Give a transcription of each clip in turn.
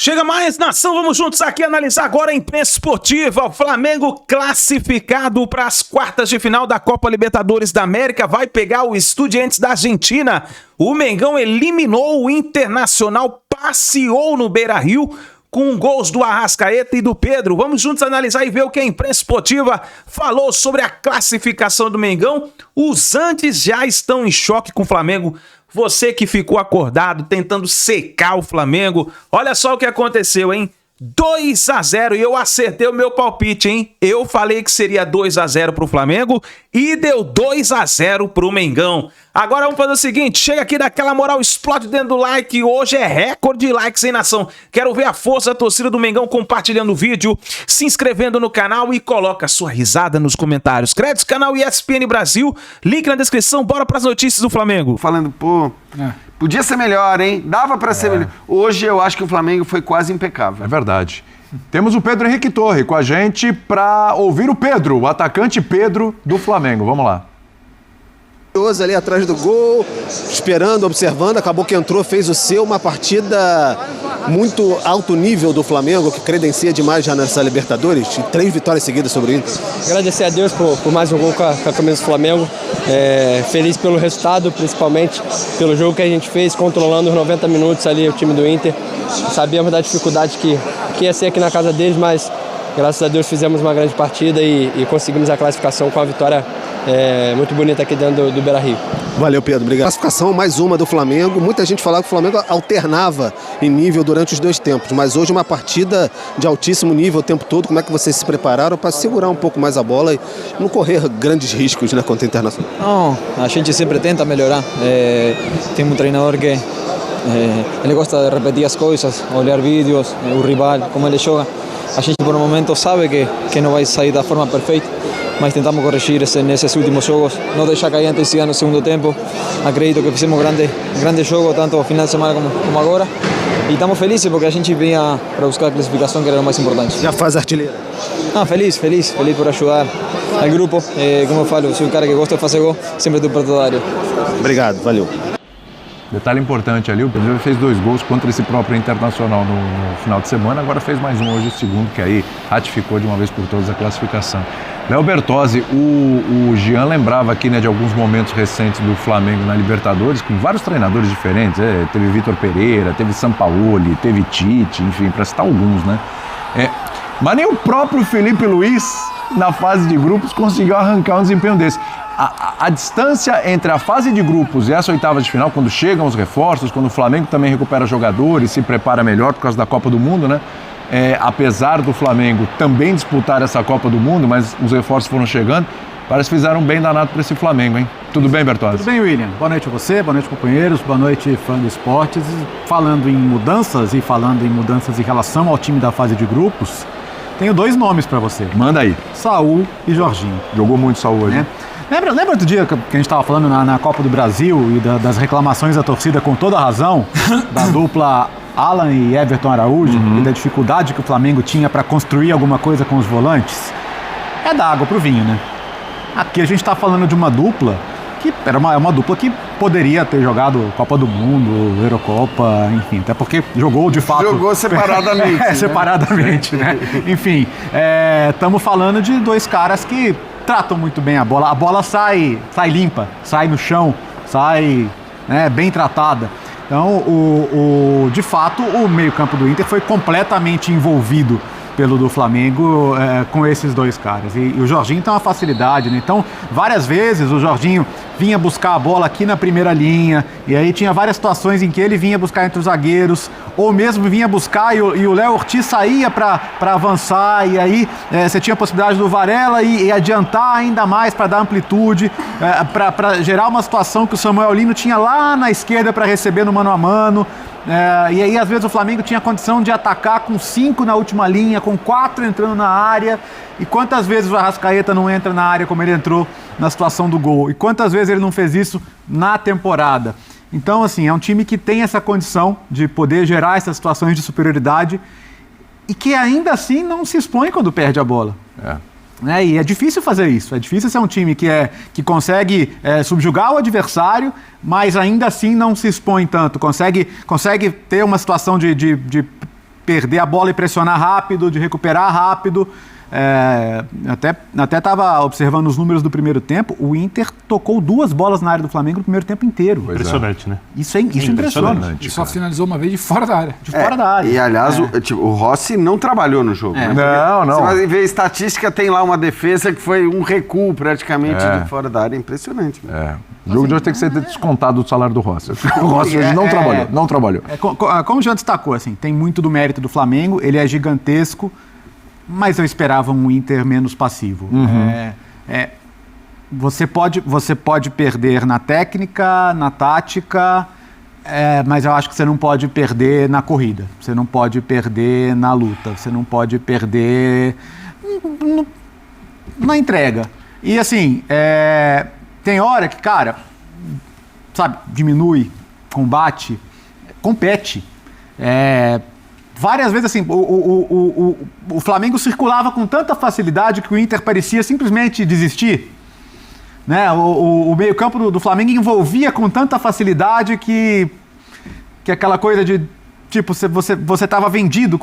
Chega mais, nação, vamos juntos aqui analisar agora a imprensa esportiva. O Flamengo classificado para as quartas de final da Copa Libertadores da América vai pegar o Estudiantes da Argentina. O Mengão eliminou o Internacional, passeou no Beira-Rio com gols do Arrascaeta e do Pedro. Vamos juntos analisar e ver o que a imprensa esportiva falou sobre a classificação do Mengão. Os antes já estão em choque com o Flamengo. Você que ficou acordado tentando secar o Flamengo, olha só o que aconteceu, hein? 2-0 e eu acertei o meu palpite, hein? Eu falei que seria 2-0 pro Flamengo e deu 2-0 pro Mengão. Agora vamos fazer o seguinte, chega aqui daquela moral, explode dentro do like. Hoje é recorde de likes, hein, nação? Quero ver a força da torcida do Mengão compartilhando o vídeo, se inscrevendo no canal e coloca sua risada nos comentários. Créditos, canal ESPN Brasil, link na descrição, bora pras notícias do Flamengo. Falando, podia ser melhor, hein? Dava pra ser melhor. Hoje eu acho que o Flamengo foi quase impecável. É verdade. Temos o Pedro Henrique Torre com a gente para ouvir o Pedro, o atacante Pedro do Flamengo. Vamos lá. Ali atrás do gol, esperando, observando, acabou que entrou, fez o seu, uma partida muito alto nível do Flamengo, que credencia demais já nessa Libertadores, 3 vitórias seguidas sobre o Inter. Agradecer a Deus por mais um gol com a camisa do Flamengo, feliz pelo resultado, principalmente pelo jogo que a gente fez, controlando os 90 minutos ali o time do Inter. Sabíamos da dificuldade que ia ser aqui na casa deles, mas graças a Deus fizemos uma grande partida e conseguimos a classificação com a vitória muito bonita aqui dentro do Beira-Rio. Valeu, Pedro, obrigado. Classificação mais uma do Flamengo. Muita gente falava que o Flamengo alternava em nível durante os 2 tempos, mas hoje uma partida de altíssimo nível o tempo todo. Como é que vocês se prepararam para segurar um pouco mais a bola e não correr grandes riscos, né, contra o Internacional? Não, a gente sempre tenta melhorar. Tem um treinador que ele gosta de repetir as coisas, olhar vídeos, o rival, como ele joga. A gente por um momento sabe que não vai sair da forma perfeita, mas tentamos corrigir nesses últimos jogos, não deixar cair a intensidade no segundo tempo. Acredito que fizemos grande jogo, tanto no final de semana como agora, e estamos felizes porque a gente vinha para buscar a classificação, que era o mais importante. Já faz artilheira? Feliz por ajudar ao grupo. Como eu falo, sou um cara que gosta de fazer gol, sempre estou perto da área. Obrigado, valeu. Detalhe importante ali, o Pedro fez 2 gols contra esse próprio Internacional no final de semana, agora fez mais um hoje, o segundo, que aí ratificou de uma vez por todas a classificação. Léo Bertozzi, o Jean lembrava aqui, né, de alguns momentos recentes do Flamengo na Libertadores, com vários treinadores diferentes, teve Vitor Pereira, teve Sampaoli, teve Tite, enfim, para citar alguns, né? Mas nem o próprio Felipe Luiz, na fase de grupos, conseguiu arrancar um desempenho desse. A distância entre a fase de grupos e essa oitava de final, quando chegam os reforços, quando o Flamengo também recupera jogadores, se prepara melhor por causa da Copa do Mundo, né? Apesar do Flamengo também disputar essa Copa do Mundo, mas os reforços foram chegando, parece que fizeram um bem danado para esse Flamengo, hein? Tudo bem, Bertozzi? Tudo bem, William. Boa noite a você, boa noite, companheiros, boa noite, fã do esportes. Falando em mudanças em relação ao time da fase de grupos, tenho 2 nomes para você. Manda aí. Saul e Jorginho. Jogou muito Saul hoje. Lembra do dia que a gente estava falando na Copa do Brasil e das reclamações da torcida, com toda a razão, da dupla Alan e Everton Araújo, e da dificuldade que o Flamengo tinha para construir alguma coisa com os volantes? É da água pro vinho, né? Aqui a gente está falando de uma dupla que era uma dupla que poderia ter jogado Copa do Mundo, Eurocopa, enfim, até porque jogou de fato... Jogou separadamente. Separadamente, né? Enfim, estamos falando de 2 caras que tratam muito bem a bola sai limpa, sai no chão, sai, né, bem tratada. Então, de fato, o meio-campo do Inter foi completamente envolvido pelo do Flamengo com esses 2 caras. E o Jorginho tem uma facilidade, né? Então, várias vezes o Jorginho vinha buscar a bola aqui na primeira linha, e aí tinha várias situações em que ele vinha buscar entre os zagueiros, ou mesmo vinha buscar e o Léo Ortiz saía para avançar, e aí você tinha a possibilidade do Varela e adiantar ainda mais para dar amplitude, para gerar uma situação que o Samuel Lino tinha lá na esquerda para receber no mano a mano. E aí, às vezes, o Flamengo tinha condição de atacar com 5 na última linha, com 4 entrando na área. E quantas vezes o Arrascaeta não entra na área como ele entrou na situação do gol? E quantas vezes ele não fez isso na temporada? Então, assim, é um time que tem essa condição de poder gerar essas situações de superioridade e que ainda assim não se expõe quando perde a bola. E é difícil fazer isso, é difícil ser um time que consegue subjugar o adversário, mas ainda assim não se expõe tanto, consegue ter uma situação de perder a bola e pressionar rápido, de recuperar rápido. Até estava observando os números do primeiro tempo, o Inter tocou 2 bolas na área do Flamengo no primeiro tempo inteiro. Impressionante, né? Isso é impressionante. E só finalizou uma vez de fora da área. E aliás, o Rossi não trabalhou no jogo. Né? Não. Você vai ver a estatística, tem lá uma defesa que foi um recuo praticamente de fora da área. Impressionante. O jogo de hoje tem que ser descontado do salário do Rossi. O Rossi hoje não trabalhou. Como o Jean destacou, assim, tem muito do mérito do Flamengo, ele é gigantesco, mas eu esperava um Inter menos passivo. Você pode perder na técnica, na tática, mas eu acho que você não pode perder na corrida, você não pode perder na luta, você não pode perder na entrega. E assim, tem hora que, cara, sabe, diminui, combate, compete. Várias vezes, assim, o Flamengo circulava com tanta facilidade que o Inter parecia simplesmente desistir. Né? O meio-campo do Flamengo envolvia com tanta facilidade que aquela coisa de, tipo, você estava vendido.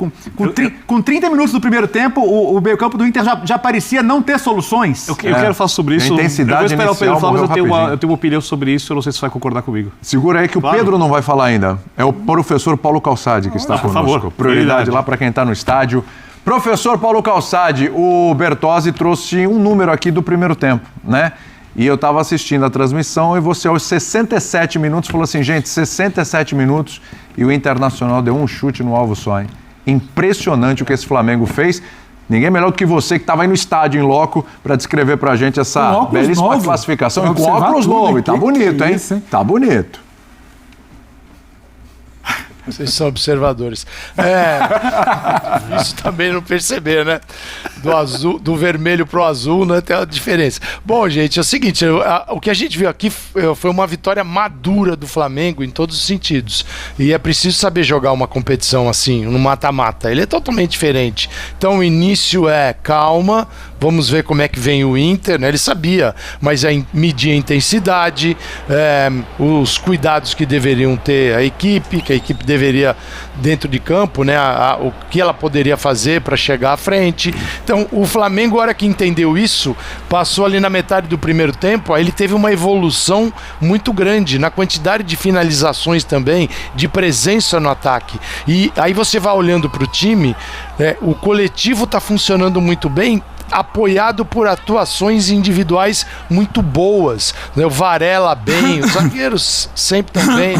Com 30 minutos do primeiro tempo, o meio-campo do Inter já parecia não ter soluções. Eu quero falar sobre isso. A intensidade eu vou esperar o Pedro falar, mas eu tenho uma opinião sobre isso, eu não sei se você vai concordar comigo. Segura aí que o Pedro não vai falar ainda. É o professor Paulo Calçade que está conosco. Por favor, prioridade lá para quem está no estádio. Professor Paulo Calçade, o Bertozzi trouxe um número aqui do primeiro tempo, né? E eu estava assistindo a transmissão e você aos 67 minutos falou assim, gente, 67 minutos e o Internacional deu um chute no alvo só, hein? Impressionante o que esse Flamengo fez. Ninguém melhor do que você que estava aí no estádio em loco para descrever pra gente essa belíssima classificação. E com óculos novos, tá bonito, hein? Tá bonito. Vocês são observadores. Isso também não perceber, né? Do vermelho pro azul, né? Tem uma diferença. Bom, gente, é o seguinte, o que a gente viu aqui foi uma vitória madura do Flamengo em todos os sentidos. E é preciso saber jogar uma competição assim, no mata-mata. Ele é totalmente diferente. Então o início é calma, vamos ver como é que vem o Inter, né? Ele sabia, mas medir a intensidade, os cuidados que deveriam ter a equipe, que a equipe deveria dentro de campo, né? O que ela poderia fazer para chegar à frente. Então o Flamengo, a hora que entendeu isso, passou ali na metade do primeiro tempo, aí ele teve uma evolução muito grande na quantidade de finalizações também, de presença no ataque. E aí você vai olhando para o time, o coletivo está funcionando muito bem, apoiado por atuações individuais muito boas, né? O Varela bem, os zagueiros sempre também,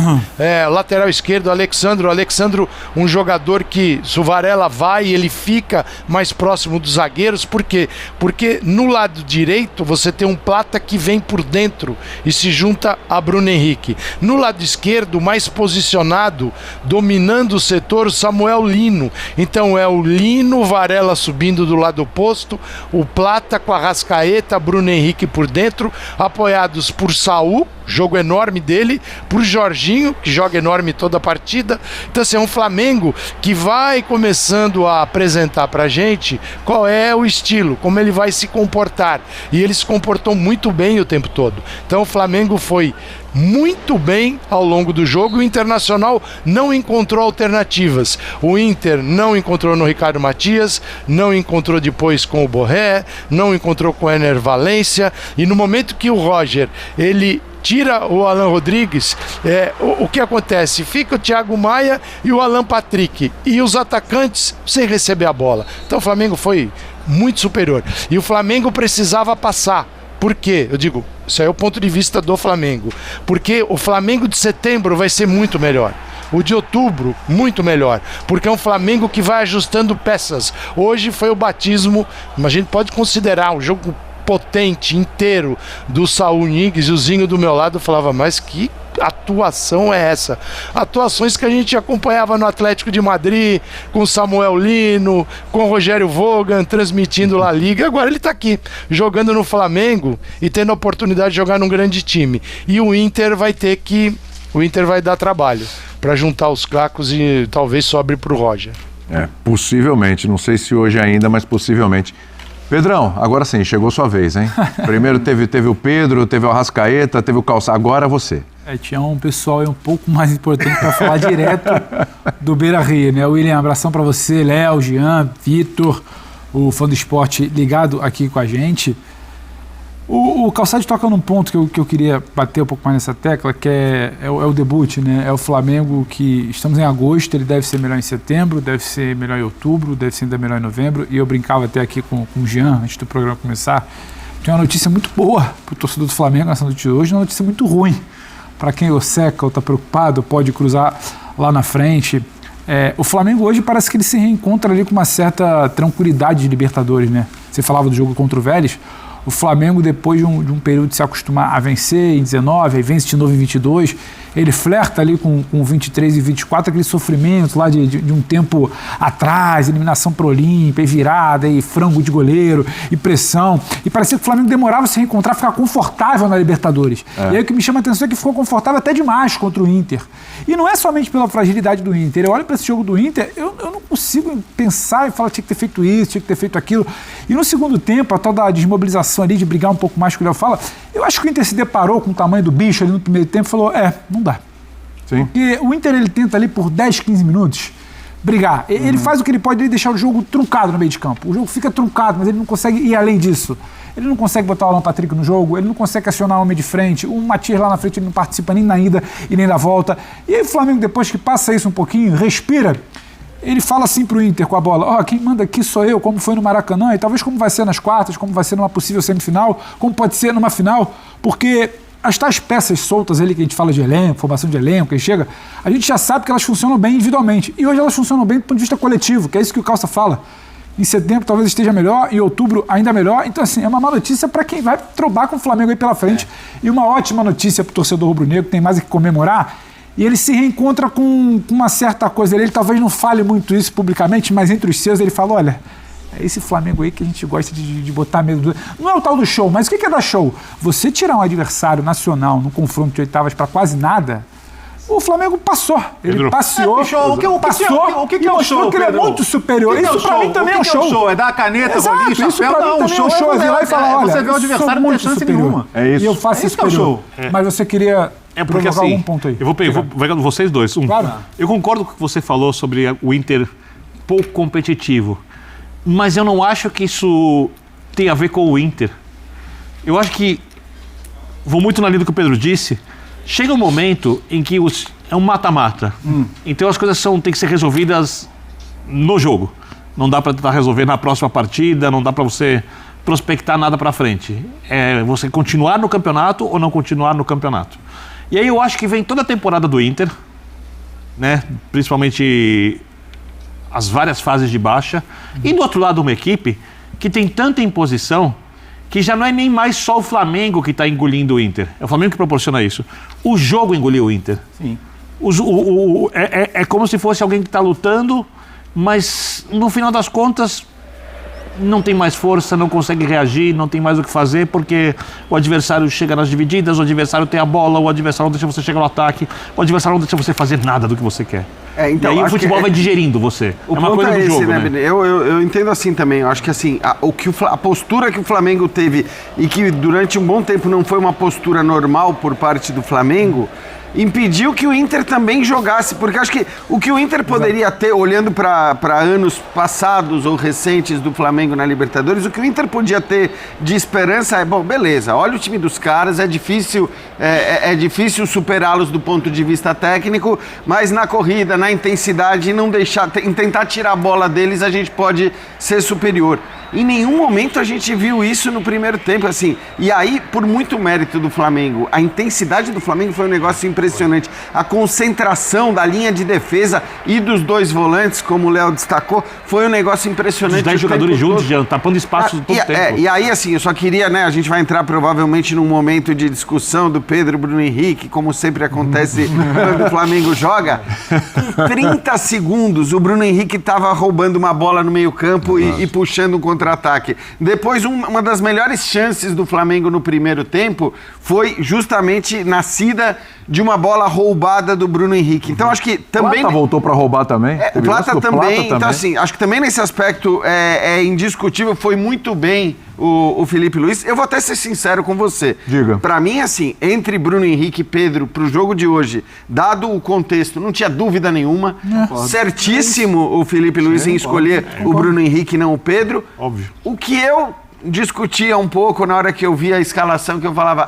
lateral esquerdo, o Alexandro, um jogador que, se o Varela vai, ele fica mais próximo dos zagueiros. Por quê? Porque no lado direito você tem um Plata que vem por dentro e se junta a Bruno Henrique. No lado esquerdo, mais posicionado, dominando o setor, o Samuel Lino. Então é o Lino, o Varela subindo do lado oposto, o Plata com a Arrascaeta, Bruno Henrique por dentro, apoiados por Saul, jogo enorme dele, por Jorginho, que joga enorme toda a partida. Então assim, é um Flamengo que vai começando a apresentar pra gente qual é o estilo, como ele vai se comportar, e ele se comportou muito bem o tempo todo. Então o Flamengo foi muito bem ao longo do jogo. O Internacional não encontrou alternativas. O Inter não encontrou no Ricardo Matias, não encontrou depois com o Borré, não encontrou com o Ener Valencia, e no momento que o Roger, ele tira o Alan Rodrigues, o que acontece? Fica o Thiago Maia e o Alan Patrick, e os atacantes sem receber a bola. Então o Flamengo foi muito superior, e o Flamengo precisava passar. Por quê? Eu digo, isso aí é o ponto de vista do Flamengo, porque o Flamengo de setembro vai ser muito melhor. O de outubro, muito melhor, porque é um Flamengo que vai ajustando peças. Hoje foi o batismo, mas a gente pode considerar um jogo potente, inteiro, do Saul Niguez, e o Zinho do meu lado falava, mas que atuação é essa? Atuações que a gente acompanhava no Atlético de Madrid, com o Samuel Lino, com o Rogério Vogan, transmitindo La Liga. Agora ele está aqui, jogando no Flamengo e tendo a oportunidade de jogar num grande time. E o Inter vai dar trabalho para juntar os cacos e talvez sobre para o Roger. Possivelmente, não sei se hoje ainda, mas possivelmente. Pedrão, agora sim, chegou sua vez, hein? Primeiro teve o Pedro, teve o Arrascaeta, teve o Calçado, agora você. Tinha um pessoal aí um pouco mais importante para falar direto do Beira-Rio, né? William, abração para você, Léo, Jean, Vitor, o Fã do Esporte ligado aqui com a gente. O Calçade toca num ponto que eu queria bater um pouco mais nessa tecla, que é o debut, né? É o Flamengo que estamos em agosto, ele deve ser melhor em setembro, deve ser melhor em outubro, deve ser ainda melhor em novembro. E eu brincava até aqui com o Jean, antes do programa começar. Tem uma notícia muito boa para o torcedor do Flamengo nessa notícia de hoje, uma notícia muito ruim. Para quem seca ou está preocupado, pode cruzar lá na frente. O Flamengo hoje parece que ele se reencontra ali com uma certa tranquilidade de Libertadores, né? Você falava do jogo contra o Vélez. O Flamengo, depois de um período de se acostumar a vencer em 19, aí vence de novo em 22, ele flerta ali com 23 e 24, aquele sofrimento lá de um tempo atrás, eliminação pro Olímpia, e virada, e frango de goleiro, e pressão. E parecia que o Flamengo demorava a se reencontrar, ficar confortável na Libertadores. E aí o que me chama a atenção é que ficou confortável até demais contra o Inter. E não é somente pela fragilidade do Inter. Eu olho para esse jogo do Inter, eu não consigo pensar e falar tinha que ter feito isso, tinha que ter feito aquilo. E no segundo tempo, a tal da desmobilização ali, de brigar um pouco mais com o Léo fala, eu acho que o Inter se deparou com o tamanho do bicho ali no primeiro tempo e falou, não dá. Sim. Porque o Inter, ele tenta ali por 10, 15 minutos brigar. Ele faz o que ele pode, ele deixar o jogo truncado no meio de campo. O jogo fica truncado, mas ele não consegue ir além disso. Ele não consegue botar o Alan Patrick no jogo, ele não consegue acionar o homem de frente, o Matias lá na frente ele não participa nem na ida e nem na volta. E aí o Flamengo, depois que passa isso um pouquinho, respira, ele fala assim pro Inter com a bola, quem manda aqui sou eu, como foi no Maracanã, e talvez como vai ser nas quartas, como vai ser numa possível semifinal, como pode ser numa final, porque as tais peças soltas ali que a gente fala de elenco, formação de elenco, que chega, a gente já sabe que elas funcionam bem individualmente. E hoje elas funcionam bem do ponto de vista coletivo, que é isso que o Calça fala. Em setembro talvez esteja melhor, em outubro ainda melhor. Então, assim, é uma má notícia para quem vai trobar com o Flamengo aí pela frente. E uma ótima notícia para o torcedor rubro-negro, que tem mais a que comemorar. E ele se reencontra com uma certa coisa. Ele talvez não fale muito isso publicamente, mas entre os seus ele fala, olha, é esse Flamengo aí que a gente gosta de botar medo. Não é o tal do show, mas o que é dar show? Você tirar um adversário nacional num confronto de oitavas para quase nada, o Flamengo passou. Ele passeou, o que é o show, que ele é muito superior. Isso pra mim também é um show. É dar a caneta, bolinho, chapéu. Não, o show é virar e falar, olha, você vê o adversário não tem chance nenhuma. É isso. E eu faço isso superior. Mas você queria porque assim, algum ponto aí. Eu vou pegar vocês dois. Claro. Eu concordo com o que você falou sobre o Inter pouco competitivo. Mas eu não acho que isso tem a ver com o Inter. Eu acho que, vou muito na linha do que o Pedro disse, chega um momento em que é um mata-mata. Então as coisas têm que ser resolvidas no jogo. Não dá para tentar resolver na próxima partida, não dá para você prospectar nada para frente. É você continuar no campeonato ou não continuar no campeonato. E aí eu acho que vem toda a temporada do Inter, né? Principalmente as várias fases de baixa, e do outro lado uma equipe que tem tanta imposição que já não é nem mais só o Flamengo que está engolindo o Inter. É o Flamengo que proporciona isso. O jogo engoliu o Inter. Sim. É como se fosse alguém que está lutando, mas no final das contas não tem mais força, não consegue reagir, não tem mais o que fazer, porque o adversário chega nas divididas, o adversário tem a bola, o adversário não deixa você chegar no ataque, o adversário não deixa você fazer nada do que você quer. Então, e aí o futebol vai digerindo você. O uma coisa do esse, jogo, né? Eu entendo assim também. Eu acho que assim, a postura que o Flamengo teve e que durante um bom tempo não foi uma postura normal por parte do Flamengo, impediu que o Inter também jogasse, porque acho que o que o Inter poderia ter, olhando para anos passados ou recentes do Flamengo na Libertadores, o que o Inter podia ter de esperança é, bom, beleza, olha o time dos caras, é difícil superá-los do ponto de vista técnico, mas na corrida, na intensidade, em tentar tirar a bola deles, a gente pode ser superior. Em nenhum momento a gente viu isso no primeiro tempo, assim. E aí, por muito mérito do Flamengo, a intensidade do Flamengo foi um negócio impressionante. A concentração da linha de defesa e dos dois volantes, como o Léo destacou, foi um negócio impressionante. Os 10 jogadores juntos, já tapando espaços todo o tempo. E aí, assim, eu só queria, né, a gente vai entrar provavelmente num momento de discussão do Pedro, Bruno Henrique, como sempre acontece quando o Flamengo joga. Com 30 segundos, o Bruno Henrique estava roubando uma bola no meio-campo e puxando um contra-ataque. Depois, uma das melhores chances do Flamengo no primeiro tempo foi justamente nascida de uma bola roubada do Bruno Henrique. Então, acho que também... Plata voltou para roubar também. O Plata também. Então, assim, acho que também nesse aspecto é indiscutível, foi muito bem o Felipe Luiz. Eu vou até ser sincero com você. Diga. Pra mim, assim, entre Bruno Henrique e Pedro pro jogo de hoje, dado o contexto, não tinha dúvida nenhuma. Certíssimo o Felipe Luiz em escolher o Bruno Henrique e não o Pedro. Óbvio. O que eu discutia um pouco na hora que eu vi a escalação, que eu falava,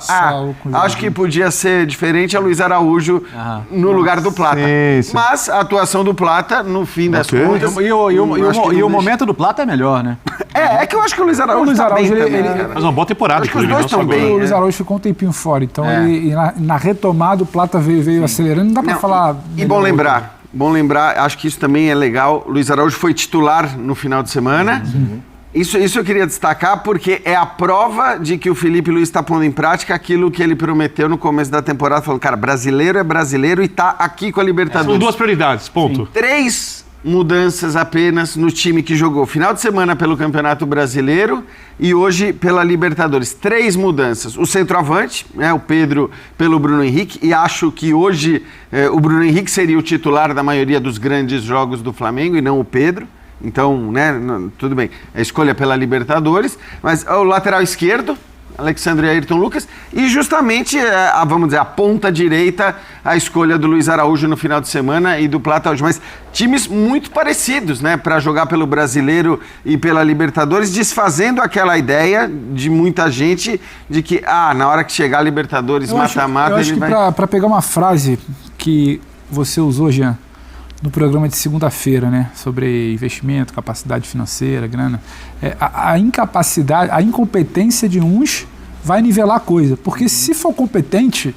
acho que podia ser diferente a Luiz Araújo no lugar do Plata. Sim. Mas a atuação do Plata, no fim das contas... E o momento do Plata é melhor, né? É que eu acho que o Luiz Araújo tá bem também, Mas uma boa temporada. Acho que os dois estão bem. O Luiz Araújo ficou um tempinho fora, então ele, na retomada o Plata veio acelerando, não dá pra falar... E bom lembrar, acho que isso também é legal, o Luiz Araújo foi titular no final de semana. Isso eu queria destacar porque é a prova de que o Felipe Luiz está pondo em prática aquilo que ele prometeu no começo da temporada, falando, cara, brasileiro é brasileiro e tá aqui com a Libertadores. São 2 prioridades, ponto. 3 mudanças apenas no time que jogou final de semana pelo Campeonato Brasileiro e hoje pela Libertadores. 3 mudanças. O centroavante, o Pedro pelo Bruno Henrique, e acho que hoje o Bruno Henrique seria o titular da maioria dos grandes jogos do Flamengo e não o Pedro. Então, tudo bem, a escolha pela Libertadores, mas o lateral esquerdo, Alexandre Ayrton Lucas, e justamente, vamos dizer, a ponta direita, a escolha do Luiz Araújo no final de semana e do Plata hoje. Mas times muito parecidos, né, para jogar pelo Brasileiro e pela Libertadores, desfazendo aquela ideia de muita gente de que, na hora que chegar a Libertadores, mata-mata... Eu acho que para pegar uma frase que você usou, Jean, no programa de segunda-feira, né, sobre investimento, capacidade financeira, grana, a incapacidade, a incompetência de uns vai nivelar a coisa, porque se for competente,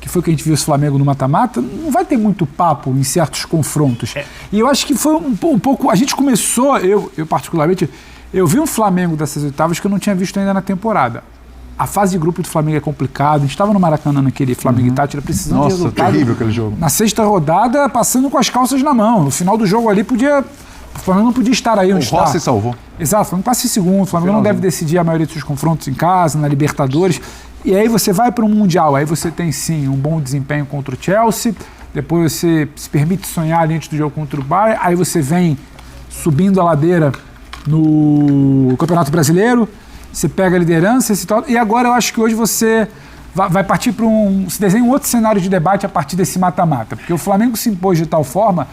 que foi o que a gente viu esse Flamengo no mata-mata, não vai ter muito papo em certos confrontos. E eu acho que foi um pouco, a gente começou, eu particularmente, eu vi um Flamengo dessas oitavas que eu não tinha visto ainda na temporada. A fase de grupo do Flamengo é complicada. A gente estava no Maracanã naquele Flamengo e Tátira precisando de resultado. Terrível aquele jogo. Na 6ª rodada, passando com as calças na mão. No final do jogo ali, o Flamengo não podia estar aí onde está. O Rossi salvou. Exato, o Flamengo passa em segundo. O Flamengo não deve decidir a maioria dos seus confrontos em casa, na Libertadores. E aí você vai para um Mundial. Aí você tem, sim, um bom desempenho contra o Chelsea. Depois você se permite sonhar ali antes do jogo contra o Bayern. Aí você vem subindo a ladeira no Campeonato Brasileiro. Você pega a liderança e agora eu acho que hoje você vai partir para se desenha um outro cenário de debate a partir desse mata-mata, porque o Flamengo se impôs de tal forma,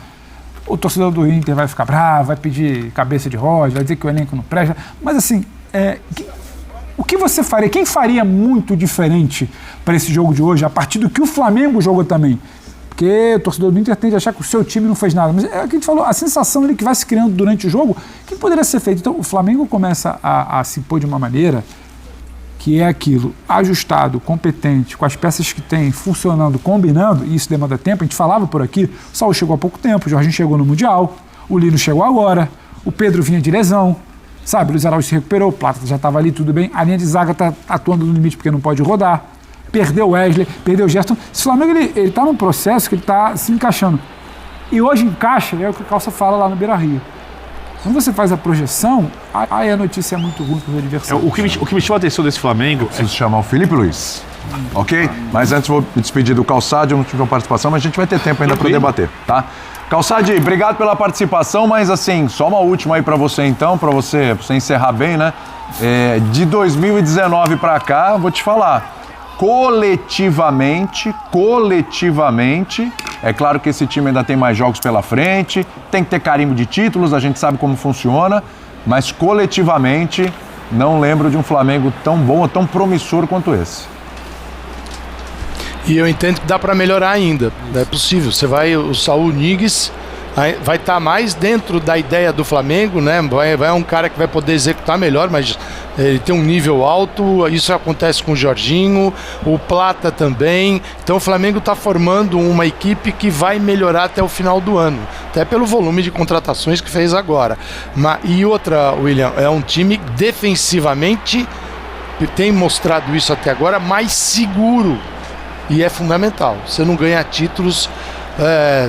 o torcedor do Inter vai ficar bravo, vai pedir cabeça de roda, vai dizer que o elenco não presta, mas assim, o que você faria, quem faria muito diferente para esse jogo de hoje, a partir do que o Flamengo jogou também? Porque o torcedor do Inter tende a achar que o seu time não fez nada. Mas é o que a gente falou, a sensação ali que vai se criando durante o jogo, o que poderia ser feito? Então, o Flamengo começa a se impor de uma maneira que é aquilo, ajustado, competente, com as peças que tem, funcionando, combinando, e isso demanda tempo. A gente falava por aqui, o Saúl chegou há pouco tempo, o Jorginho chegou no Mundial, o Lino chegou agora, o Pedro vinha de lesão, sabe? O Luiz Araújo se recuperou, o Plata já estava ali, tudo bem. A linha de zaga está atuando no limite porque não pode rodar. Perdeu o Wesley, perdeu o Gerson. Esse Flamengo, ele está num processo que ele está se encaixando. E hoje encaixa, é o que o Calça fala lá no Beira-Rio. Quando você faz a projeção, aí a notícia é muito ruim para o adversário. O que me chama a atenção desse Flamengo... Preciso chamar o Felipe Luiz, ok? Mas antes vou me despedir do Calçade, eu não tive uma participação, mas a gente vai ter tempo ainda para debater, tá? Calçade, obrigado pela participação, mas assim, só uma última aí para você então, para você encerrar bem, né? De 2019 para cá, vou te falar... Coletivamente, é claro que esse time ainda tem mais jogos pela frente, tem que ter carimbo de títulos, a gente sabe como funciona, mas coletivamente não lembro de um Flamengo tão bom ou tão promissor quanto esse. E eu entendo que dá para melhorar ainda, é possível. O Saúl Ñíguez vai estar mais dentro da ideia do Flamengo, né? Vai um cara que vai poder executar melhor, mas ele tem um nível alto. Isso acontece com o Jorginho, o Plata também. Então o Flamengo está formando uma equipe que vai melhorar até o final do ano, até pelo volume de contratações que fez agora. E outra, William, é um time defensivamente, tem mostrado isso até agora, mais seguro, e é fundamental. Você não ganha títulos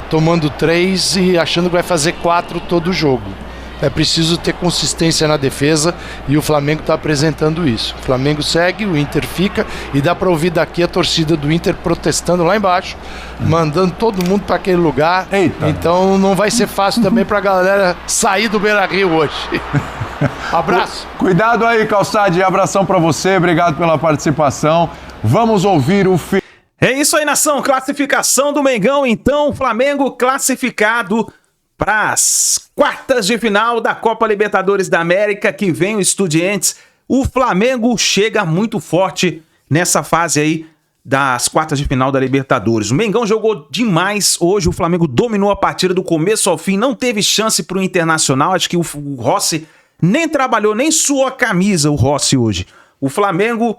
tomando 3 e achando que vai fazer 4 todo jogo. É preciso ter consistência na defesa e o Flamengo está apresentando isso. O Flamengo segue, o Inter fica, e dá para ouvir daqui a torcida do Inter protestando lá embaixo, mandando todo mundo para aquele lugar. Eita. Então não vai ser fácil também para a galera sair do Beira-Rio hoje. Abraço. Cuidado aí, Calçade. Abração pra você. Obrigado pela participação. Vamos ouvir o É isso aí, nação. Classificação do Mengão, então. Flamengo classificado para as quartas de final da Copa Libertadores da América, que vem o Estudiantes. O Flamengo chega muito forte nessa fase aí das quartas de final da Libertadores. O Mengão jogou demais hoje, o Flamengo dominou a partida do começo ao fim, não teve chance para o Internacional. Acho que o Rossi nem trabalhou, nem suou a camisa, o Rossi hoje. O Flamengo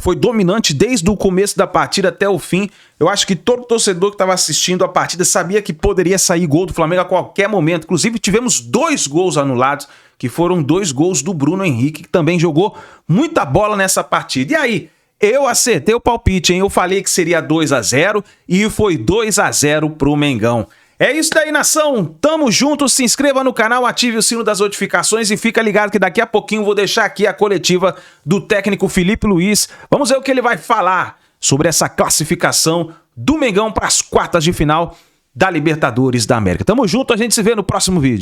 foi dominante desde o começo da partida até o fim. Eu acho que todo torcedor que estava assistindo a partida sabia que poderia sair gol do Flamengo a qualquer momento. Inclusive tivemos 2 gols anulados, que foram 2 gols do Bruno Henrique, que também jogou muita bola nessa partida. E aí, eu acertei o palpite, hein? Eu falei que seria 2-0 e foi 2-0 pro Mengão. É isso daí, nação. Tamo junto. Se inscreva no canal, ative o sino das notificações e fica ligado que daqui a pouquinho eu vou deixar aqui a coletiva do técnico Felipe Luiz. Vamos ver o que ele vai falar sobre essa classificação do Mengão para as quartas de final da Libertadores da América. Tamo junto, a gente se vê no próximo vídeo.